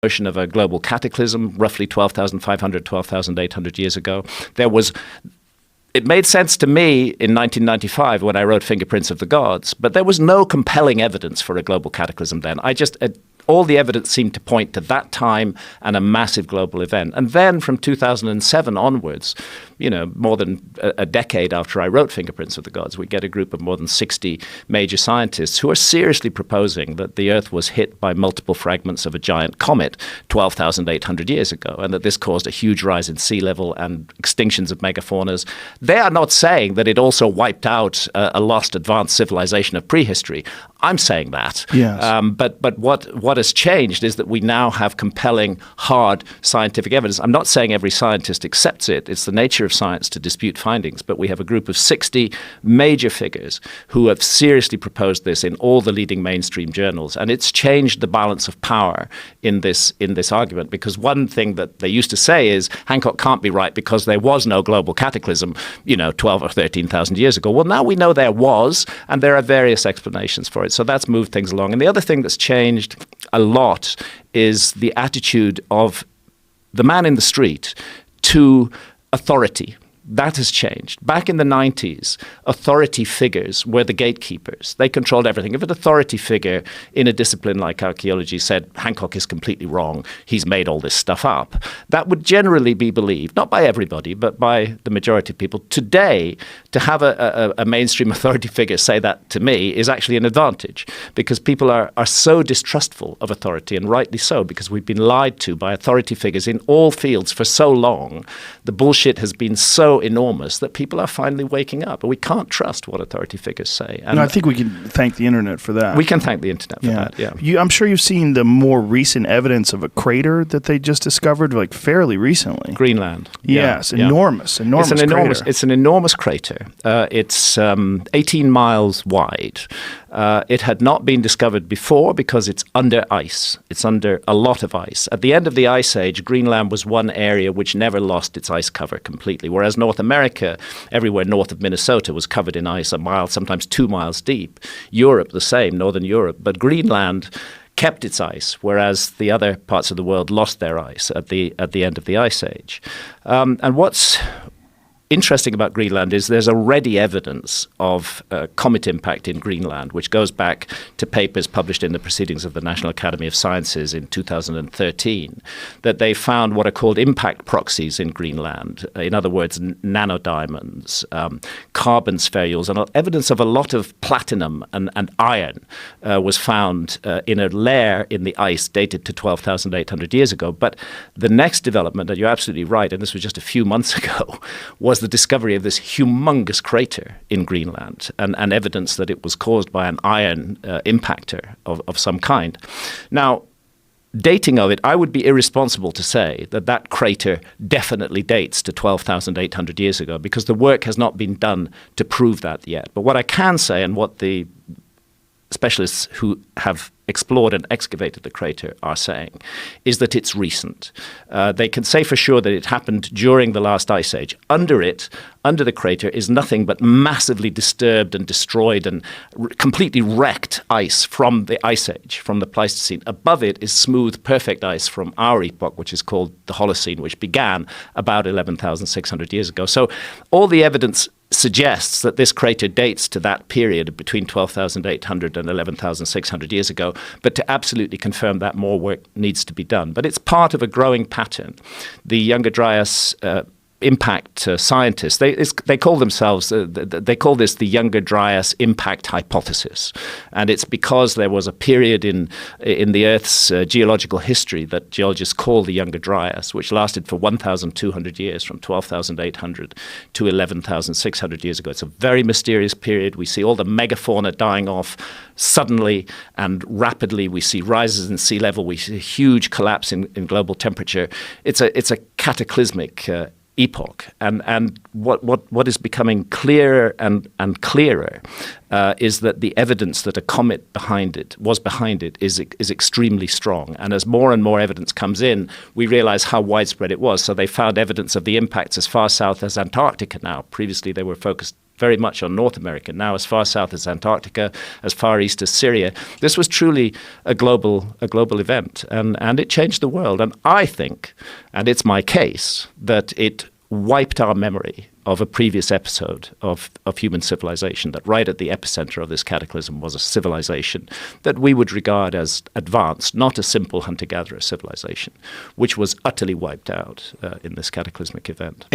notion of a global cataclysm, roughly 12,500, 12,800 years ago. It made sense to me in 1995 when I wrote Fingerprints of the Gods, but there was no compelling evidence for a global cataclysm then. All the evidence seemed to point to that time and a massive global event. And then from 2007 onwards, more than a decade after I wrote Fingerprints of the Gods, we get a group of more than 60 major scientists who are seriously proposing that the Earth was hit by multiple fragments of a giant comet 12,800 years ago, and that this caused a huge rise in sea level and extinctions of megafaunas. They are not saying that it also wiped out a lost advanced civilization of prehistory. I'm saying that. Yes. But what has changed is that we now have compelling, hard scientific evidence. I'm not saying every scientist accepts it. It's the nature of science to dispute findings. But we have a group of 60 major figures who have seriously proposed this in all the leading mainstream journals. And it's changed the balance of power in this argument. Because one thing that they used to say is Hancock can't be right because there was no global cataclysm, 12 or 13,000 years ago. Well, now we know there was, and there are various explanations for it. So that's moved things along. And the other thing that's changed a lot is the attitude of the man in the street to authority. That has changed. Back in the 90s, authority figures were the gatekeepers. They controlled everything. If an authority figure in a discipline like archaeology said, Hancock is completely wrong, he's made all this stuff up, that would generally be believed, not by everybody, but by the majority of people. Today, to have a mainstream authority figure say that to me is actually an advantage, because people are so distrustful of authority, and rightly so, because we've been lied to by authority figures in all fields for so long. The bullshit has been so enormous that people are finally waking up. We can't trust what authority figures say. And I think we can thank the internet for that. We can thank the internet for that, yeah. I'm sure you've seen the more recent evidence of a crater that they just discovered, like fairly recently. Greenland. Yes, enormous crater. It's an enormous crater. It's 18 miles wide. It had not been discovered before because it's under ice. It's under a lot of ice. At the end of the Ice Age, Greenland was one area which never lost its ice cover completely, whereas North America, everywhere north of Minnesota, was covered in ice a mile, sometimes 2 miles deep. Europe, the same, Northern Europe. But Greenland kept its ice, whereas the other parts of the world lost their ice at the end of the Ice Age. And what's interesting about Greenland is there's already evidence of comet impact in Greenland, which goes back to papers published in the Proceedings of the National Academy of Sciences in 2013, that they found what are called impact proxies in Greenland. In other words, nanodiamonds, carbon spherules, and evidence of a lot of platinum and iron was found in a layer in the ice dated to 12,800 years ago. But the next development, and you're absolutely right, and this was just a few months ago, was the discovery of this humongous crater in Greenland and evidence that it was caused by an iron impactor of some kind. Now, dating of it, I would be irresponsible to say that crater definitely dates to 12,800 years ago, because the work has not been done to prove that yet. But what I can say, and what the specialists who have explored and excavated the crater are saying, is that it's recent. They can say for sure that it happened during the last ice age. Under the crater, is nothing but massively disturbed and destroyed and completely wrecked ice from the ice age, from the Pleistocene. Above it is smooth, perfect ice from our epoch, which is called the Holocene, which began about 11,600 years ago. So all the evidence suggests that this crater dates to that period between 12,800 and 11,600 years ago. But to absolutely confirm that, more work needs to be done. But it's part of a growing pattern. The Younger Dryas impact scientists, they call themselves, they call this the Younger Dryas impact hypothesis. And it's because there was a period in the Earth's geological history that geologists call the Younger Dryas, which lasted for 1,200 years, from 12,800 to 11,600 years ago. It's a very mysterious period. We see all the megafauna dying off suddenly and rapidly. We see rises in sea level. We see a huge collapse in global temperature. It's a cataclysmic epoch, and what is becoming clearer and clearer is that the evidence that a comet was behind it is extremely strong. And as more and more evidence comes in, we realize how widespread it was. So they found evidence of the impacts as far south as Antarctica now. Previously, they were focused very much on North America, now as far south as Antarctica, as far east as Syria. This was truly a global event, and it changed the world. And I think, and it's my case, that it wiped our memory of a previous episode of human civilization, that right at the epicenter of this cataclysm was a civilization that we would regard as advanced, not a simple hunter-gatherer civilization, which was utterly wiped out in this cataclysmic event.